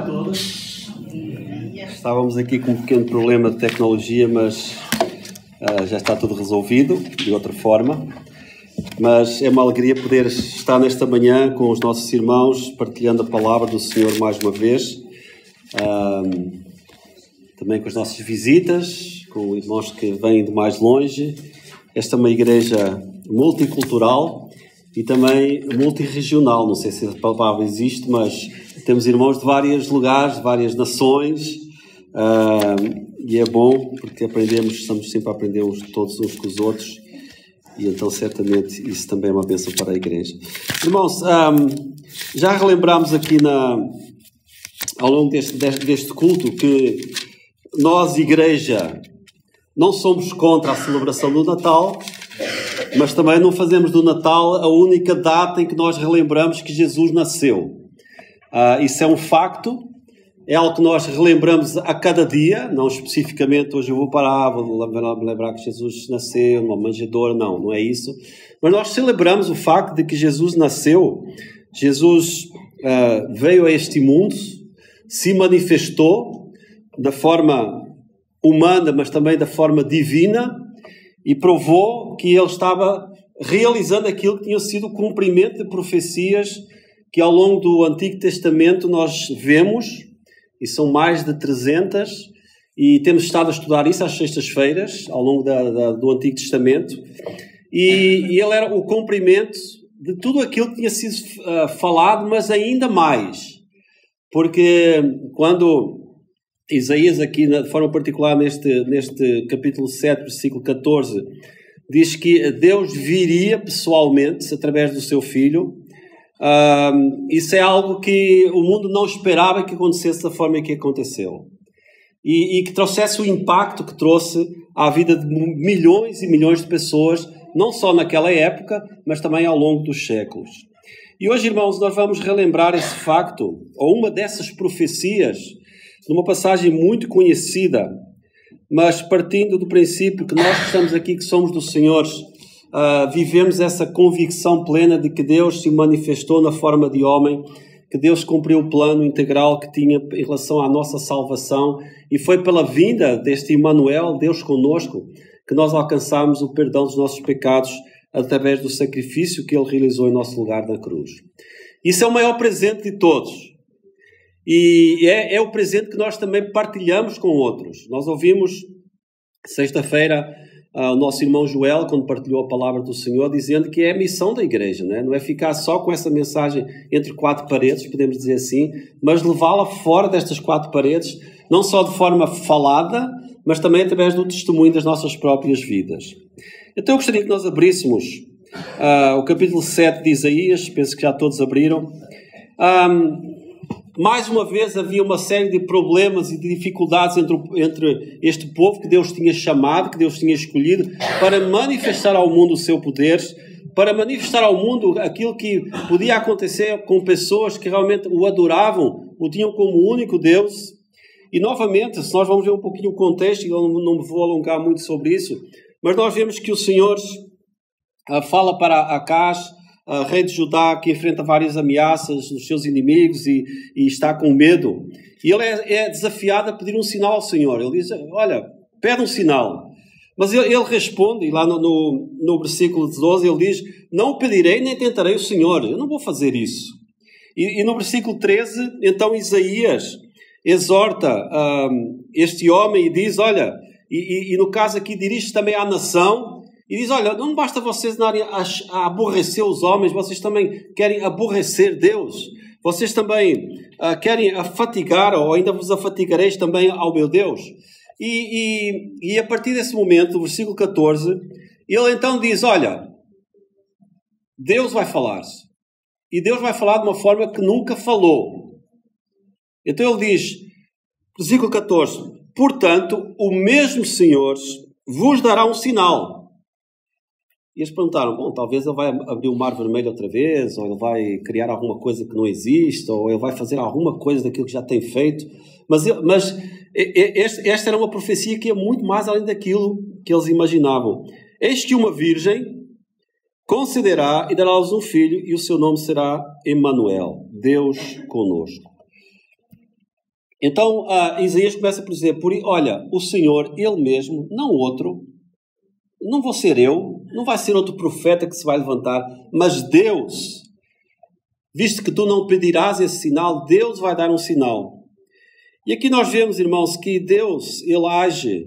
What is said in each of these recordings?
a todos. Estávamos aqui com um pequeno problema de tecnologia, mas já está tudo resolvido de outra forma. Mas é uma alegria poder estar nesta manhã com os nossos irmãos, partilhando a palavra do Senhor mais uma vez. Também com as nossas visitas, com irmãos que vêm de mais longe. Esta é uma igreja multicultural e também multirregional. Não sei se a palavra existe, mas temos irmãos de vários lugares, de várias nações. E é bom porque estamos sempre a aprender todos uns com os outros. E então, certamente, isso também é uma bênção para a igreja. Irmãos, já relembramos aqui ao longo deste culto que nós, igreja, não somos contra a celebração do Natal, mas também não fazemos do Natal a única data em que nós relembramos que Jesus nasceu. Isso é um facto, é algo que nós relembramos a cada dia, não especificamente hoje eu vou parar, vou lembrar que Jesus nasceu numa manjedoura, não é isso. Mas nós celebramos o facto de que Jesus nasceu, Jesus veio a este mundo, se manifestou da forma humana, mas também da forma divina, e provou que ele estava realizando aquilo que tinha sido o cumprimento de profecias que ao longo do Antigo Testamento nós vemos, e são mais de 300, e temos estado a estudar isso às sextas-feiras, ao longo do Antigo Testamento, e ele era o cumprimento de tudo aquilo que tinha sido falado, mas ainda mais, porque quando Isaías, aqui de forma particular neste capítulo 7, versículo 14, diz que Deus viria pessoalmente através do seu Filho. Isso é algo que o mundo não esperava que acontecesse da forma que aconteceu. E que trouxesse o impacto que trouxe à vida de milhões e milhões de pessoas, não só naquela época, mas também ao longo dos séculos. E hoje, irmãos, nós vamos relembrar esse facto, ou uma dessas profecias, numa passagem muito conhecida, mas partindo do princípio que nós que estamos aqui, que somos do Senhor, vivemos essa convicção plena de que Deus se manifestou na forma de homem, que Deus cumpriu o plano integral que tinha em relação à nossa salvação, e foi pela vinda deste Emmanuel, Deus conosco, que nós alcançamos o perdão dos nossos pecados através do sacrifício que Ele realizou em nosso lugar na cruz. Isso é o maior presente de todos. E é o presente que nós também partilhamos com outros. Nós ouvimos, sexta-feira, o nosso irmão Joel, quando partilhou a palavra do Senhor, dizendo que é a missão da igreja, não é ficar só com essa mensagem entre quatro paredes, podemos dizer assim, mas levá-la fora destas quatro paredes, não só de forma falada, mas também através do testemunho das nossas próprias vidas. Então eu gostaria que nós abríssemos o capítulo 7 de Isaías, penso que já todos abriram. Mais uma vez havia uma série de problemas e de dificuldades entre este povo que Deus tinha chamado, que Deus tinha escolhido, para manifestar ao mundo o seu poder, para manifestar ao mundo aquilo que podia acontecer com pessoas que realmente o adoravam, o tinham como único Deus. E novamente, se nós vamos ver um pouquinho o contexto, e eu não me vou alongar muito sobre isso, mas nós vemos que o Senhor fala para Acaz, rei de Judá, que enfrenta várias ameaças dos seus inimigos e está com medo. E ele é desafiado a pedir um sinal ao Senhor. Ele diz, olha, pede um sinal. Mas ele responde, e lá no versículo 12, ele diz, não o pedirei nem tentarei o Senhor. Eu não vou fazer isso. E no versículo 13, então Isaías exorta este homem e diz, olha, e no caso aqui dirige também à nação, e diz, olha, não basta vocês andarem a aborrecer os homens, vocês também querem aborrecer Deus. Vocês também querem afatigar, ou ainda vos afatigareis também ao meu Deus. E a partir desse momento, no versículo 14, ele então diz, olha, Deus vai falar-se. E Deus vai falar de uma forma que nunca falou. Então ele diz, versículo 14, portanto, o mesmo Senhor vos dará um sinal. E eles perguntaram, bom, talvez ele vai abrir o mar vermelho outra vez, ou ele vai criar alguma coisa que não existe, ou ele vai fazer alguma coisa daquilo que já tem feito. Mas esta era uma profecia que ia muito mais além daquilo que eles imaginavam. Eis que uma virgem concederá e dará-lhes um filho, e o seu nome será Emmanuel, Deus conosco. Então, Isaías começa por dizer, olha, o Senhor, Ele mesmo, não outro, não vou ser eu, não vai ser outro profeta que se vai levantar, mas Deus, visto que tu não pedirás esse sinal, Deus vai dar um sinal. E aqui nós vemos, irmãos, que Deus, Ele age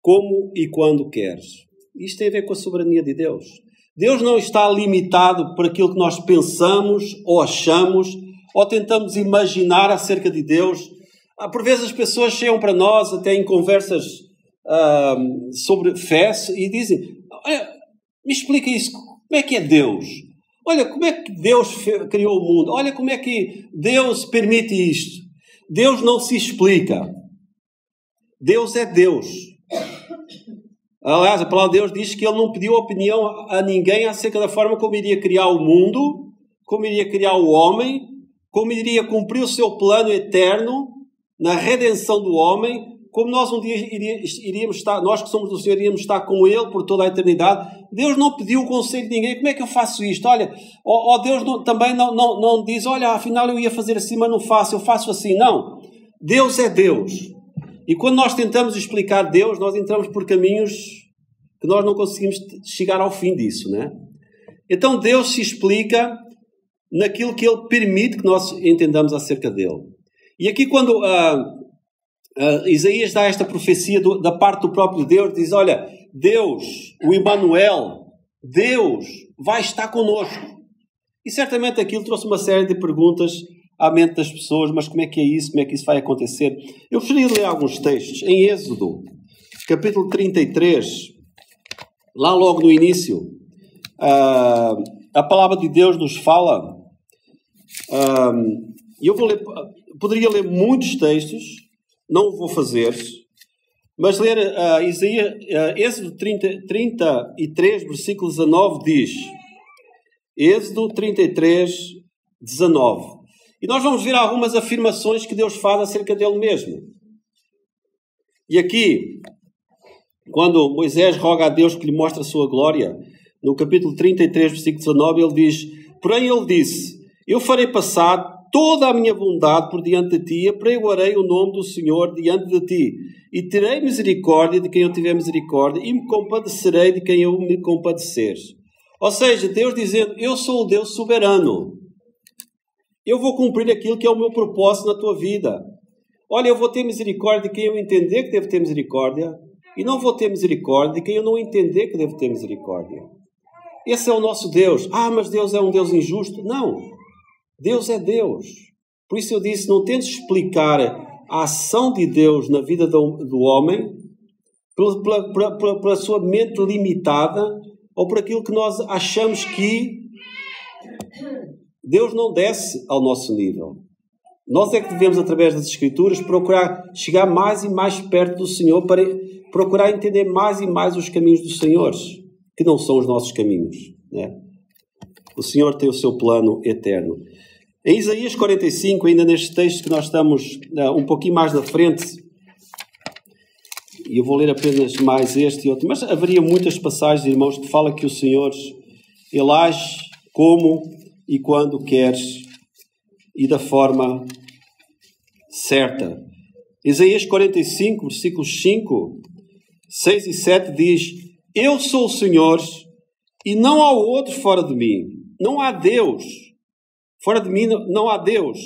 como e quando quer. Isto tem a ver com a soberania de Deus. Deus não está limitado por aquilo que nós pensamos ou achamos ou tentamos imaginar acerca de Deus. Por vezes as pessoas chegam para nós, até em conversas sobre fé, e dizem, olha, me explica isso, como é que é Deus? Olha, como é que Deus criou o mundo? Olha, como é que Deus permite isto? Deus não se explica. Deus é Deus. Aliás, a palavra de Deus diz que Ele não pediu opinião a ninguém acerca da forma como iria criar o mundo, como iria criar o homem, como iria cumprir o seu plano eterno na redenção do homem, como nós um dia iríamos estar, nós que somos do Senhor, iríamos estar com Ele por toda a eternidade. Deus não pediu o conselho de ninguém. Como é que eu faço isto? Olha, Deus também não diz, olha, afinal eu ia fazer assim, mas não faço, eu faço assim. Não. Deus é Deus. E quando nós tentamos explicar Deus, nós entramos por caminhos que nós não conseguimos chegar ao fim disso, né? Então Deus se explica naquilo que Ele permite que nós entendamos acerca dEle. E aqui quando Isaías dá esta profecia da parte do próprio Deus, diz, olha, Deus, o Emmanuel, Deus vai estar connosco. E certamente aquilo trouxe uma série de perguntas à mente das pessoas, mas como é que é isso? Como é que isso vai acontecer? Eu gostaria de ler alguns textos. Em Êxodo, capítulo 33, lá logo no início, a palavra de Deus nos fala, e eu poderia ler muitos textos, não o vou fazer, mas ler Êxodo 33, versículo 19, diz, Êxodo 33, 19. E nós vamos ver algumas afirmações que Deus faz acerca dele mesmo. E aqui, quando Moisés roga a Deus que lhe mostre a sua glória, no capítulo 33, versículo 19, ele diz, porém ele disse, eu farei passar toda a minha bondade por diante de ti, apregoarei o nome do Senhor diante de ti, e terei misericórdia de quem eu tiver misericórdia, e me compadecerei de quem eu me compadecer. Ou seja, Deus dizendo, eu sou o Deus soberano. Eu vou cumprir aquilo que é o meu propósito na tua vida. Olha, eu vou ter misericórdia de quem eu entender que devo ter misericórdia, e não vou ter misericórdia de quem eu não entender que devo ter misericórdia. Esse é o nosso Deus. Mas Deus é um Deus injusto? Não. Deus é Deus. Por isso eu disse, não tentes explicar a ação de Deus na vida do homem pela sua mente limitada ou por aquilo que nós achamos que Deus não desce ao nosso nível. Nós é que devemos, através das Escrituras, procurar chegar mais e mais perto do Senhor para procurar entender mais e mais os caminhos dos Senhores, que não são os nossos caminhos, né? O Senhor tem o seu plano eterno. Em Isaías 45, ainda neste texto que nós estamos um pouquinho mais na frente, e eu vou ler apenas mais este e outro, mas haveria muitas passagens, irmãos, que falam que o Senhor, Ele age como e quando quer e da forma certa. Isaías 45, versículos 5, 6 e 7 diz, eu sou o Senhor e não há outro fora de mim. Não há Deus. Fora de mim não há Deus.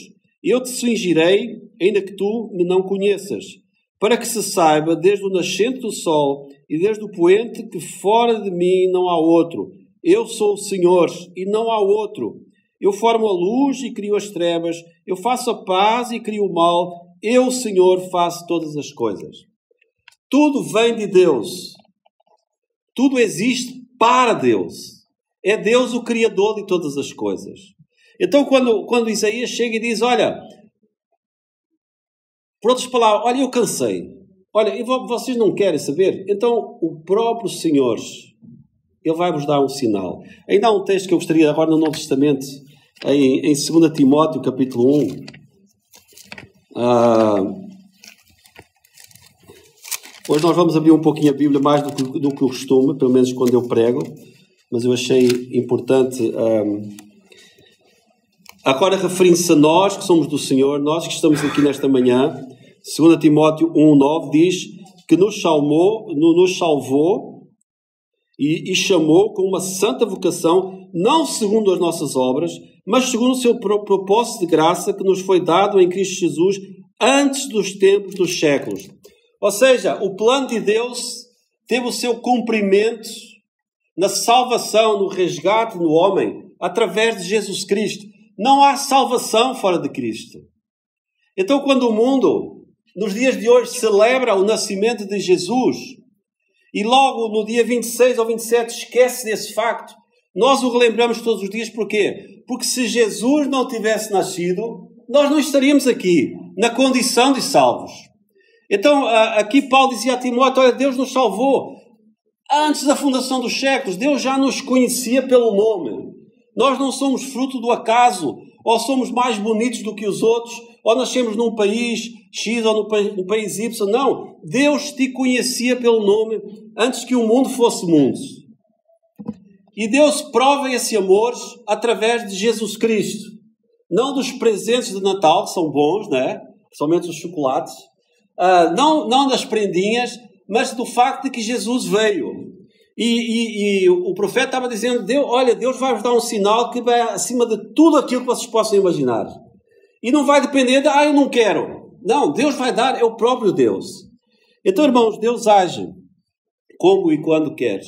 Eu te cingirei, ainda que tu me não conheças, para que se saiba desde o nascente do sol e desde o poente que fora de mim não há outro. Eu sou o Senhor e não há outro. Eu formo a luz e crio as trevas. Eu faço a paz e crio o mal. Eu, Senhor, faço todas as coisas. Tudo vem de Deus. Tudo existe para Deus. É Deus o Criador de todas as coisas. Então, quando Isaías chega e diz, olha, por outras palavras, olha, eu cansei. Olha, e vocês não querem saber? Então, o próprio Senhor, Ele vai vos dar um sinal. Ainda há um texto que eu gostaria, agora no Novo Testamento, em 2 Timóteo, capítulo 1. Hoje nós vamos abrir um pouquinho a Bíblia, mais do que o costume, pelo menos quando eu prego, mas eu achei importante agora referindo-se a nós que somos do Senhor, nós que estamos aqui nesta manhã, 2 Timóteo 1,9 diz que nos salvou e chamou com uma santa vocação, não segundo as nossas obras, mas segundo o seu propósito de graça que nos foi dado em Cristo Jesus antes dos tempos dos séculos. Ou seja, o plano de Deus teve o seu cumprimento na salvação, no resgate no homem, através de Jesus Cristo. Não há salvação fora de Cristo. Então, quando o mundo, nos dias de hoje, celebra o nascimento de Jesus, e logo no dia 26 ou 27 esquece desse facto, nós o relembramos todos os dias. Porquê? Porque se Jesus não tivesse nascido, nós não estaríamos aqui, na condição de salvos. Então, aqui Paulo dizia a Timóteo, olha, Deus nos salvou. Antes da fundação dos séculos, Deus já nos conhecia pelo nome. Nós não somos fruto do acaso, ou somos mais bonitos do que os outros, ou nascemos num país X ou no país Y. Não, Deus te conhecia pelo nome antes que o mundo fosse mundo. E Deus prova esse amor através de Jesus Cristo. Não dos presentes de Natal, que são bons, né? Somente os chocolates. Não das prendinhas, mas do facto de que Jesus veio. E o profeta estava dizendo, Deus vai vos dar um sinal que vai acima de tudo aquilo que vocês possam imaginar. E não vai depender de, eu não quero. Não, Deus vai dar, é o próprio Deus. Então, irmãos, Deus age como e quando quer.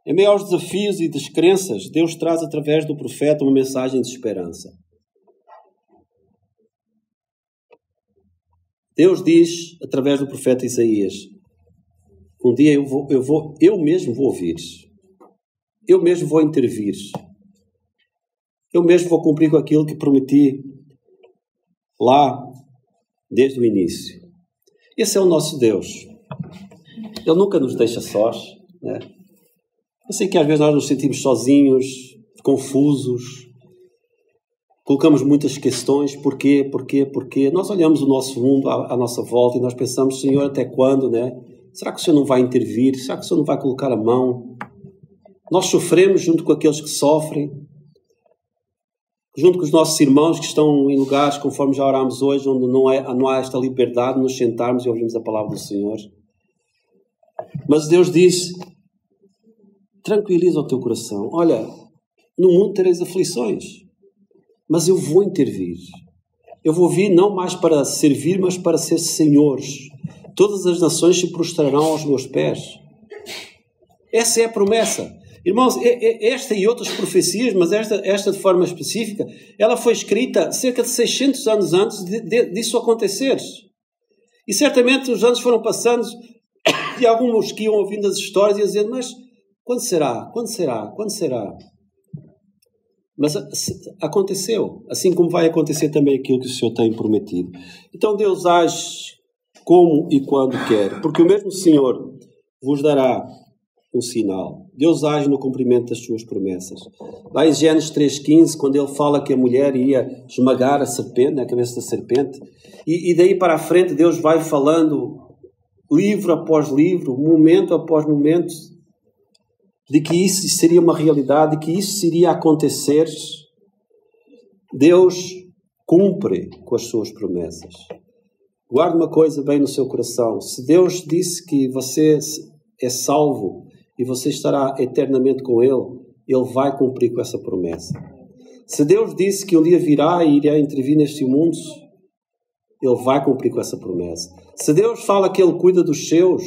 Em meio aos desafios e descrenças, Deus traz através do profeta uma mensagem de esperança. Deus diz, através do profeta Isaías, um dia eu mesmo vou ouvir, eu mesmo vou intervir, eu mesmo vou cumprir com aquilo que prometi lá desde o início. Esse é o nosso Deus. Ele nunca nos deixa sós, né? Eu sei que às vezes nós nos sentimos sozinhos, confusos, colocamos muitas questões, porquê? Nós olhamos o nosso mundo à nossa volta e nós pensamos, Senhor, até quando, né? Será que o Senhor não vai intervir? Será que o Senhor não vai colocar a mão? Nós sofremos junto com aqueles que sofrem, junto com os nossos irmãos que estão em lugares, conforme já orámos hoje, onde não há esta liberdade de nos sentarmos e ouvirmos a palavra do Senhor. Mas Deus diz, tranquiliza o teu coração. Olha, no mundo tereis aflições, mas eu vou intervir. Eu vou vir não mais para servir, mas para ser senhores. Todas as nações se prostrarão aos meus pés. Essa é a promessa. Irmãos, esta e outras profecias, mas esta de forma específica, ela foi escrita cerca de 600 anos antes disso acontecer. E certamente os anos foram passando e alguns que iam ouvindo as histórias e iam dizendo, mas quando será? Quando será? Quando será? Mas aconteceu, assim como vai acontecer também aquilo que o Senhor tem prometido. Então Deus age como e quando quer, porque o mesmo Senhor vos dará um sinal. Deus age no cumprimento das suas promessas. Lá em Gênesis 3,15, quando ele fala que a mulher ia esmagar a serpente, a cabeça da serpente, e daí para a frente Deus vai falando livro após livro, momento após momento, de que isso seria uma realidade, de que isso iria acontecer. Deus cumpre com as suas promessas. Guarde uma coisa bem no seu coração. Se Deus disse que você é salvo e você estará eternamente com Ele, Ele vai cumprir com essa promessa. Se Deus disse que um dia virá e irá intervir neste mundo, Ele vai cumprir com essa promessa. Se Deus fala que Ele cuida dos seus,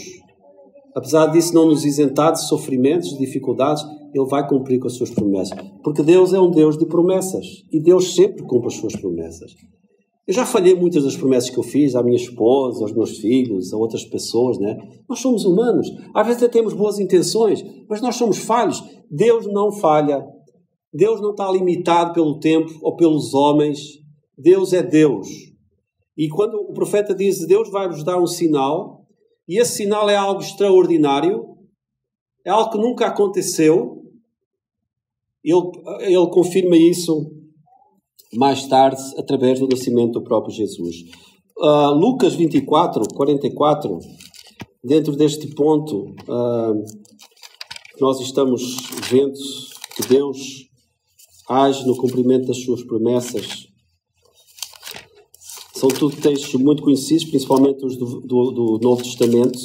apesar disso não nos isentar de sofrimentos, de dificuldades, Ele vai cumprir com as suas promessas. Porque Deus é um Deus de promessas. E Deus sempre cumpre as suas promessas. Eu já falhei muitas das promessas que eu fiz à minha esposa, aos meus filhos, a outras pessoas, né? Nós somos humanos. Às vezes até temos boas intenções, mas nós somos falhos. Deus não falha. Deus não está limitado pelo tempo ou pelos homens. Deus é Deus. E quando o profeta diz, Deus vai vos dar um sinal, e esse sinal é algo extraordinário, é algo que nunca aconteceu, ele confirma isso mais tarde, através do nascimento do próprio Jesus. Lucas 24, 44, dentro deste ponto, nós estamos vendo que Deus age no cumprimento das suas promessas. São tudo textos muito conhecidos, principalmente os do Novo Testamento.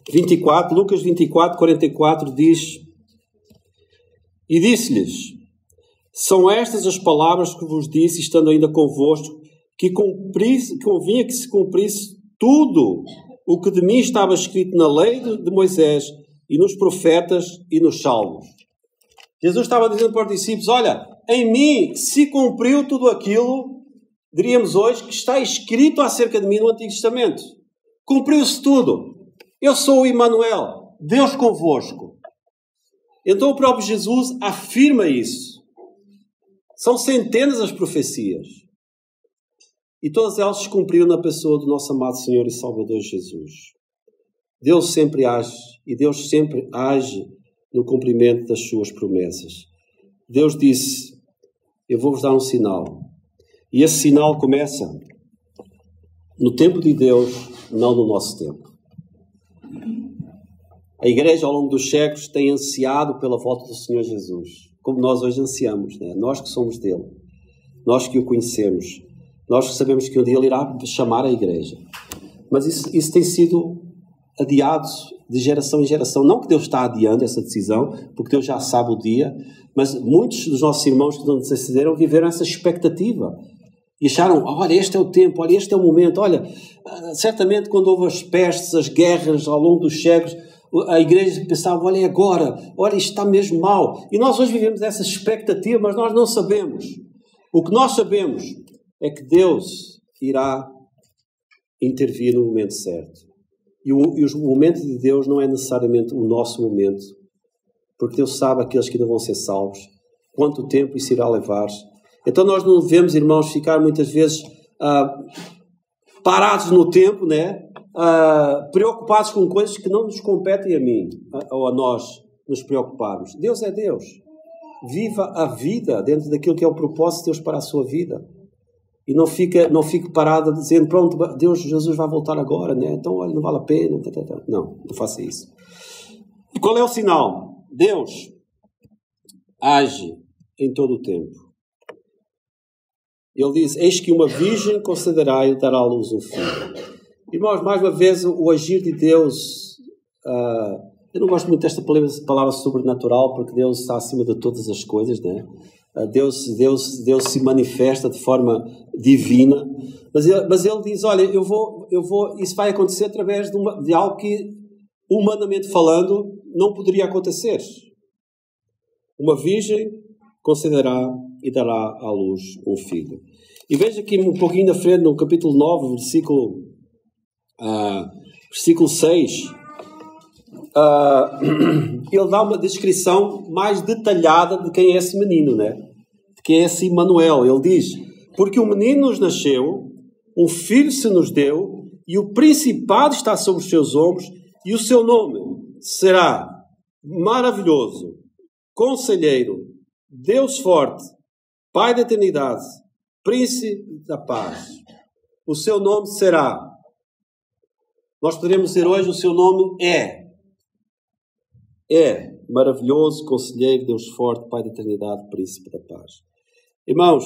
24, Lucas 24, 44 diz: E disse-lhes: São estas as palavras que vos disse, estando ainda convosco, que convinha que se cumprisse tudo o que de mim estava escrito na lei de Moisés e nos profetas e nos salmos. Jesus estava dizendo para os discípulos: olha, em mim se cumpriu tudo aquilo, diríamos hoje, que está escrito acerca de mim no Antigo Testamento. Cumpriu-se tudo. Eu sou o Emmanuel, Deus convosco. Então o próprio Jesus afirma isso. São centenas as profecias. E todas elas se cumpriram na pessoa do nosso amado Senhor e Salvador Jesus. Deus sempre age, e Deus sempre age no cumprimento das suas promessas. Deus disse: eu vou-vos dar um sinal. E esse sinal começa no tempo de Deus, não no nosso tempo. A Igreja, ao longo dos séculos, tem ansiado pela volta do Senhor Jesus, como nós hoje ansiamos, né? Nós que somos dele, nós que o conhecemos, nós que sabemos que um dia ele irá chamar a Igreja. Mas isso tem sido adiado de geração em geração. Não que Deus está adiando essa decisão, porque Deus já sabe o dia, mas muitos dos nossos irmãos que não nos acederam viveram essa expectativa. E acharam: olha, este é o tempo, olha, este é o momento. Olha, certamente quando houve as pestes, as guerras ao longo dos séculos, a Igreja pensava: olha, é agora, olha, isto está mesmo mal. E nós hoje vivemos essa expectativa, mas nós não sabemos. O que nós sabemos é que Deus irá intervir no momento certo. E o momento de Deus não é necessariamente o nosso momento, porque Deus sabe aqueles que ainda vão ser salvos, quanto tempo isso irá levar. Então nós não devemos, irmãos, ficar muitas vezes parados no tempo, né? Preocupados com coisas que não nos competem a mim ou a nós nos preocuparmos. Deus é Deus. Viva a vida dentro daquilo que é o propósito de Deus para a sua vida. E não fique parado dizendo: pronto, Jesus vai voltar agora, né? Então, olha, não vale a pena. Não faça isso. E qual é o sinal? Deus age em todo o tempo. Ele diz: eis que uma virgem conceberá e dará à luz um filho. Irmãos, mais uma vez, o agir de Deus... eu não gosto muito desta palavra sobrenatural, porque Deus está acima de todas as coisas, né? Deus se manifesta de forma divina, mas ele diz: olha, isso vai acontecer através de algo que, humanamente falando, não poderia acontecer. Uma virgem conceberá e dará à luz um filho. E veja aqui um pouquinho na frente, no capítulo 9, versículo 6, ele dá uma descrição mais detalhada de quem é esse menino, né? De quem é esse Emmanuel. Ele diz: porque o menino nos nasceu, um filho se nos deu, e o principado está sobre os seus ombros, e o seu nome será Maravilhoso, Conselheiro, Deus Forte, Pai da Eternidade, Príncipe da Paz. O seu nome será... Nós poderíamos dizer hoje: o seu nome é Maravilhoso, Conselheiro, Deus Forte, Pai da Eternidade, Príncipe da Paz. Irmãos,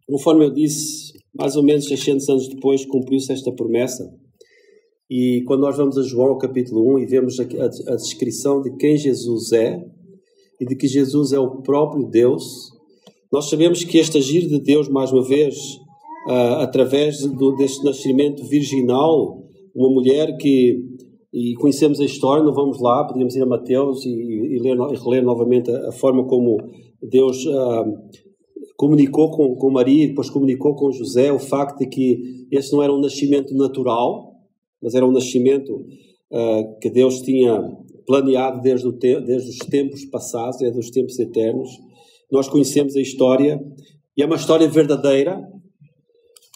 conforme eu disse, mais ou menos 600 anos depois cumpriu-se esta promessa. E quando nós vamos a João, capítulo 1, e vemos a descrição de quem Jesus é, e de que Jesus é o próprio Deus, nós sabemos que este agir de Deus, mais uma vez, através deste nascimento virginal, uma mulher que... E conhecemos a história, não vamos lá, podíamos ir a Mateus e reler novamente a forma como Deus comunicou com Maria e depois comunicou com José, o facto de que este não era um nascimento natural, mas era um nascimento que Deus tinha planeado desde os tempos passados, desde os tempos eternos. Nós conhecemos a história, e é uma história verdadeira,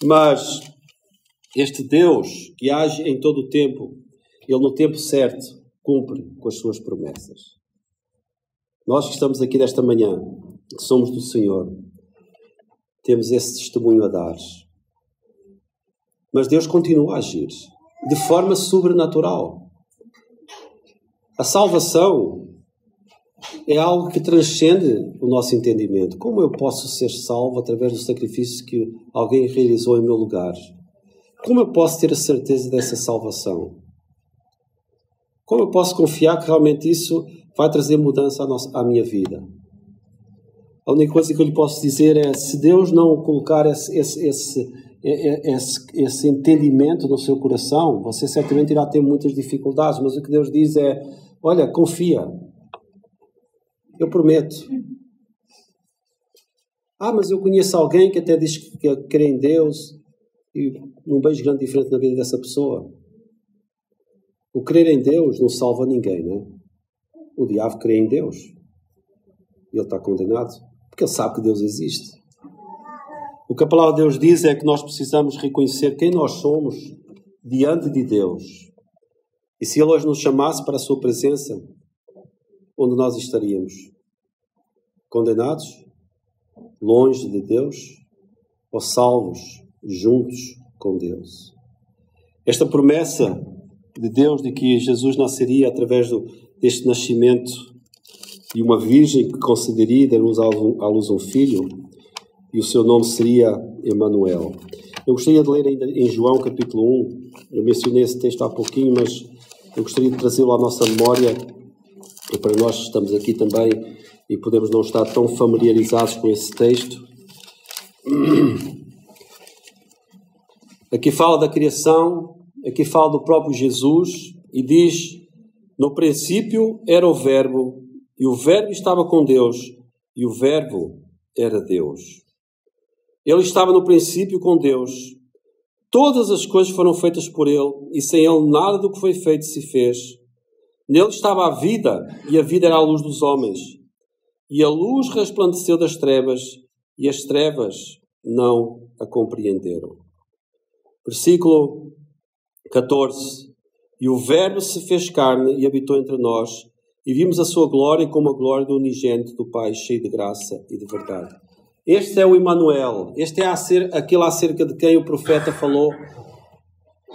mas este Deus que age em todo o tempo, Ele no tempo certo cumpre com as suas promessas. Nós que estamos aqui nesta manhã, que somos do Senhor, temos esse testemunho a dar. Mas Deus continua a agir de forma sobrenatural. A salvação é algo que transcende o nosso entendimento. Como eu posso ser salvo através do sacrifício que alguém realizou em meu lugar? Como eu posso ter a certeza dessa salvação? Como eu posso confiar que realmente isso vai trazer mudança à minha vida? A única coisa que eu lhe posso dizer é, se Deus não colocar esse entendimento no seu coração, você certamente irá ter muitas dificuldades, mas o que Deus diz é, olha, confia. Eu prometo. Mas eu conheço alguém que até diz que crê em Deus e não vejo grande diferença na vida dessa pessoa. O crer em Deus não salva ninguém, não é? O diabo crê em Deus. E ele está condenado, porque ele sabe que Deus existe. O que a palavra de Deus diz é que nós precisamos reconhecer quem nós somos diante de Deus. E se Ele hoje nos chamasse para a sua presença, onde nós estaríamos? Condenados? Longe de Deus? Ou salvos? Juntos com Deus? Esta promessa de Deus de que Jesus nasceria através deste nascimento e uma virgem que concederia dar à luz um filho, e o seu nome seria Emanuel. Eu gostaria de ler ainda em João capítulo 1, eu mencionei esse texto há pouquinho, mas eu gostaria de trazê-lo à nossa memória, e para nós que estamos aqui também e podemos não estar tão familiarizados com esse texto. Aqui fala da criação, aqui fala do próprio Jesus, e diz, no princípio era o Verbo, e o Verbo estava com Deus, e o Verbo era Deus. Ele estava no princípio com Deus. Todas as coisas foram feitas por Ele, e sem Ele nada do que foi feito se fez. Nele estava a vida, e a vida era a luz dos homens. E a luz resplandeceu das trevas, e as trevas não a compreenderam. Versículo 14. E o Verbo se fez carne e habitou entre nós, e vimos a sua glória como a glória do unigênito do Pai, cheio de graça e de verdade. Este é o Emanuel. Este é aquele acerca de quem o profeta falou.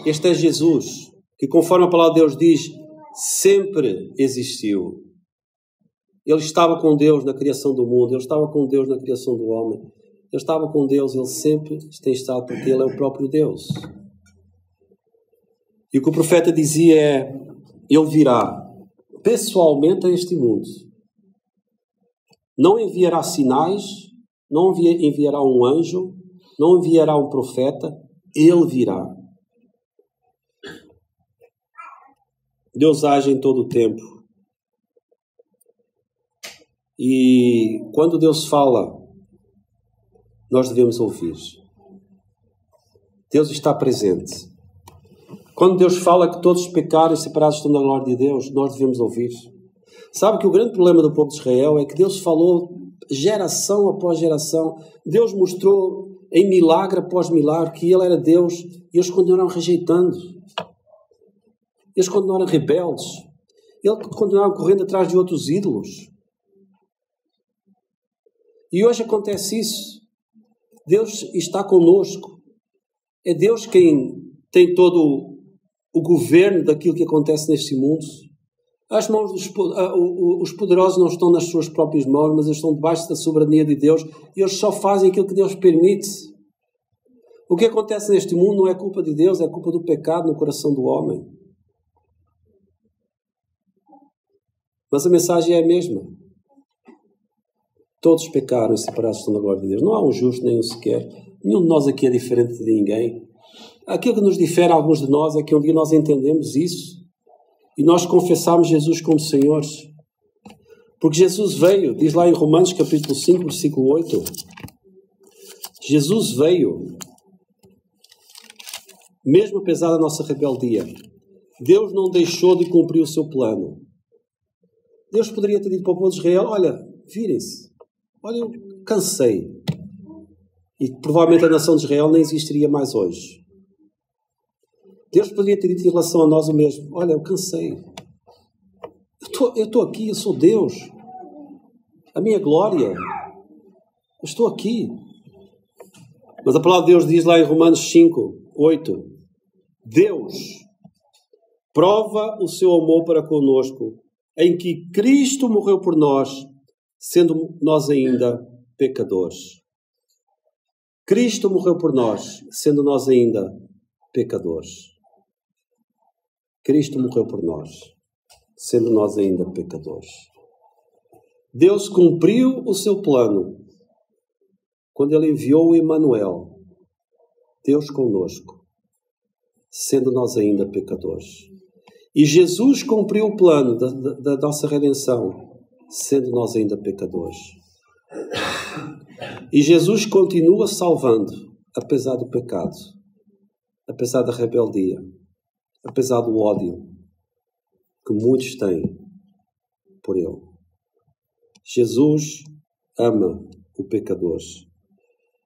Este é Jesus, que conforme a palavra de Deus diz, sempre existiu. Ele estava com Deus na criação do mundo, ele estava com Deus na criação do homem. Ele estava com Deus, ele sempre tem estado, porque ele é o próprio Deus. E o que o profeta dizia é, ele virá pessoalmente a este mundo. Não enviará sinais, não enviará um anjo, não enviará um profeta, ele virá. Deus age em todo o tempo. E quando Deus fala, nós devemos ouvir. Deus está presente. Quando Deus fala que todos os pecados separados estão da glória de Deus, nós devemos ouvir. Sabe que o grande problema do povo de Israel é que Deus falou geração após geração. Deus mostrou em milagre após milagre que Ele era Deus e eles continuaram rejeitando. Eles continuaram rebeldes. Eles continuaram correndo atrás de outros ídolos. E hoje acontece isso. Deus está conosco. É Deus quem tem todo o governo daquilo que acontece neste mundo. As mãos os poderosos não estão nas suas próprias mãos, mas eles estão debaixo da soberania de Deus e eles só fazem aquilo que Deus permite. O que acontece neste mundo não é culpa de Deus, é culpa do pecado no coração do homem. Mas a mensagem é a mesma. Todos pecaram e separados estão da glória de Deus. Não há um justo, nem um sequer. Nenhum de nós aqui é diferente de ninguém. Aquilo que nos difere a alguns de nós é que um dia nós entendemos isso e nós confessamos Jesus como Senhor. Porque Jesus veio, diz lá em Romanos capítulo 5, versículo 8, Jesus veio, mesmo apesar da nossa rebeldia. Deus não deixou de cumprir o seu plano. Deus poderia ter dito para o povo de Israel, olha, virem-se, olha, eu cansei. E provavelmente a nação de Israel nem existiria mais hoje. Deus poderia ter dito em relação a nós o mesmo. Olha, eu cansei. Eu estou aqui, eu sou Deus. A minha glória. Eu estou aqui. Mas a palavra de Deus diz lá em Romanos 5, 8. Deus prova o seu amor para conosco em que Cristo morreu por nós, sendo nós ainda pecadores. Cristo morreu por nós, sendo nós ainda pecadores. Cristo morreu por nós, sendo nós ainda pecadores. Deus cumpriu o seu plano quando Ele enviou o Emanuel, Deus conosco, sendo nós ainda pecadores. E Jesus cumpriu o plano da nossa redenção, sendo nós ainda pecadores. E Jesus continua salvando, apesar do pecado, apesar da rebeldia, apesar do ódio que muitos têm por Ele. Jesus ama o pecador.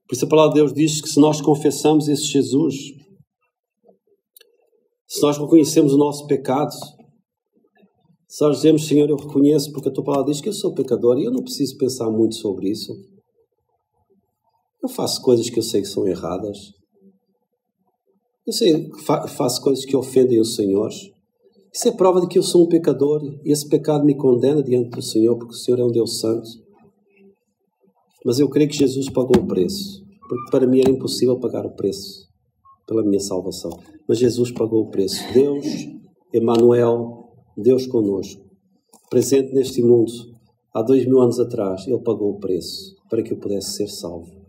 Por isso a palavra de Deus diz que se nós confessamos esse Jesus, se nós reconhecemos o nosso pecado, se nós dizemos, Senhor, eu reconheço porque a tua palavra diz que eu sou pecador e eu não preciso pensar muito sobre isso. Eu faço coisas que eu sei que são erradas. Eu sei que faço coisas que ofendem o Senhor. Isso é prova de que eu sou um pecador e esse pecado me condena diante do Senhor, porque o Senhor é um Deus santo. Mas eu creio que Jesus pagou o preço, porque para mim era impossível pagar o preço pela minha salvação. Mas Jesus pagou o preço. Deus, Emanuel, Deus conosco, presente neste mundo, há 2000 anos atrás, Ele pagou o preço para que eu pudesse ser salvo.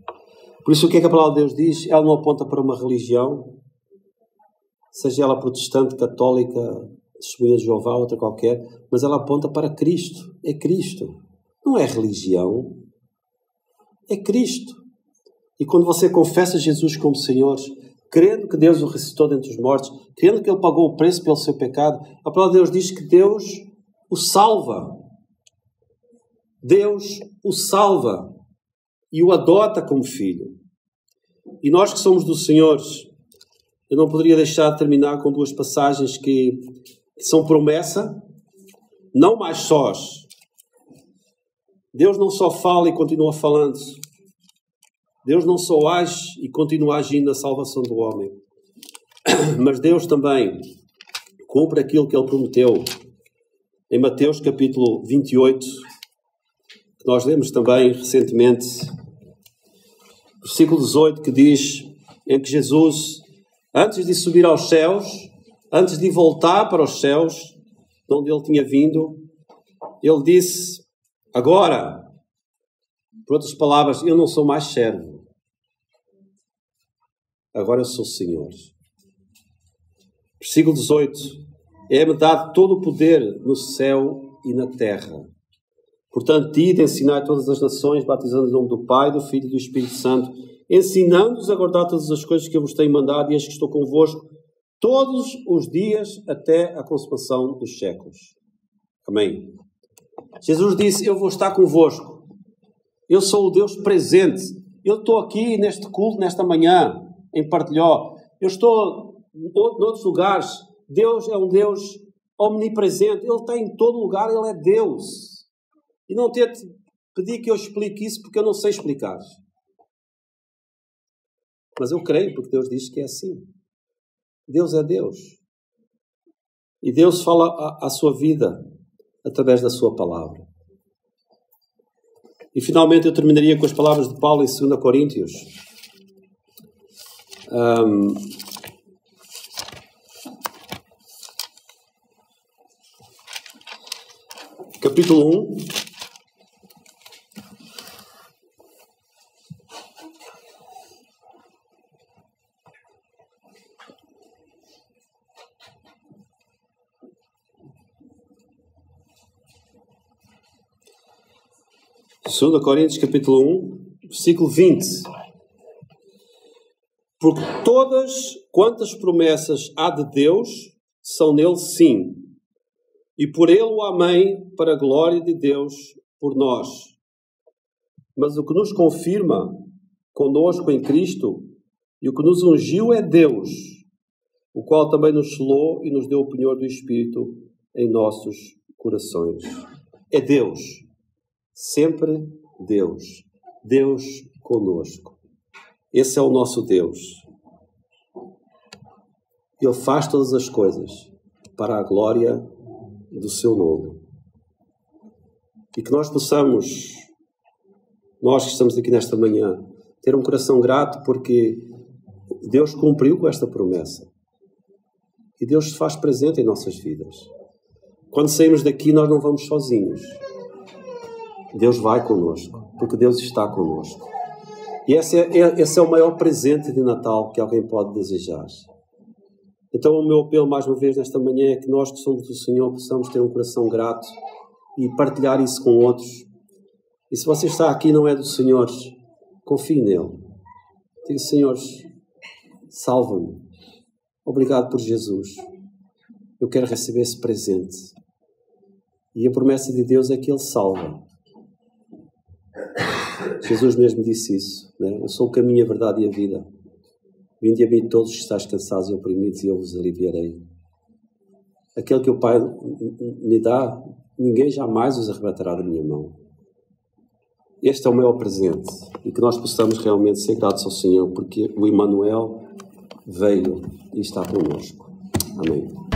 Por isso, o que é que a palavra de Deus diz? Ela não aponta para uma religião, seja ela protestante, católica, testemunha de Jeová, outra qualquer, mas ela aponta para Cristo. É Cristo. Não é religião. É Cristo. E quando você confessa Jesus como Senhor, crendo que Deus o ressuscitou dentre os mortos, crendo que Ele pagou o preço pelo seu pecado, a palavra de Deus diz que Deus o salva. Deus o salva e o adota como filho. E nós que somos do Senhor, eu não poderia deixar de terminar com duas passagens que são promessa, não mais sós. Deus não só fala e continua falando. Deus não só age e continua agindo na salvação do homem. Mas Deus também cumpre aquilo que Ele prometeu. Em Mateus capítulo 28, que nós lemos também recentemente, versículo 18, que diz, em que Jesus, antes de subir aos céus, antes de voltar para os céus, de onde Ele tinha vindo, Ele disse, agora, por outras palavras, eu não sou mais servo. Agora eu sou Senhor. Versículo 18. É-me dado todo o poder no céu e na terra. Portanto, ide, ensinai todas as nações, batizando em nome do Pai, do Filho e do Espírito Santo, ensinando-os a guardar todas as coisas que eu vos tenho mandado, e eis que estou convosco todos os dias até a consumação dos séculos. Amém. Jesus disse, eu vou estar convosco. Eu sou o Deus presente. Eu estou aqui neste culto, nesta manhã, em Partilhó. Eu estou noutros lugares. Deus é um Deus omnipresente. Ele está em todo lugar, Ele é Deus. E não ter de pedir que eu explique isso, porque eu não sei explicar. Mas eu creio, porque Deus diz que é assim. Deus é Deus. E Deus fala a sua vida através da sua palavra. E finalmente eu terminaria com as palavras de Paulo em 2 Coríntios. Capítulo 1. Segunda Coríntios, capítulo 1, versículo 20. Porque todas quantas promessas há de Deus são nele sim, e por ele o amém para a glória de Deus por nós. Mas o que nos confirma conosco em Cristo e o que nos ungiu é Deus, o qual também nos selou e nos deu o penhor do Espírito em nossos corações. É Deus. Sempre Deus. Deus conosco. Esse é o nosso Deus. Ele faz todas as coisas para a glória do seu nome. E que nós possamos, nós que estamos aqui nesta manhã, ter um coração grato porque Deus cumpriu com esta promessa. E Deus se faz presente em nossas vidas. Quando saímos daqui, nós não vamos sozinhos. Deus vai connosco, porque Deus está connosco. E esse é o maior presente de Natal que alguém pode desejar. Então o meu apelo mais uma vez nesta manhã é que nós que somos do Senhor possamos ter um coração grato e partilhar isso com outros. E se você está aqui e não é do Senhor, confie nele. Diga: Senhor, salva-me. Obrigado por Jesus. Eu quero receber esse presente. E a promessa de Deus é que Ele salva. Jesus mesmo disse isso, né? Eu sou o caminho, a verdade e a vida. Vinde a mim todos os que estáis cansados e oprimidos e eu vos aliviarei. Aquele que o Pai me dá, ninguém jamais os arrebatará da minha mão. Este é o maior presente. E que nós possamos realmente ser gratos ao Senhor, porque o Emmanuel veio e está connosco. Amém.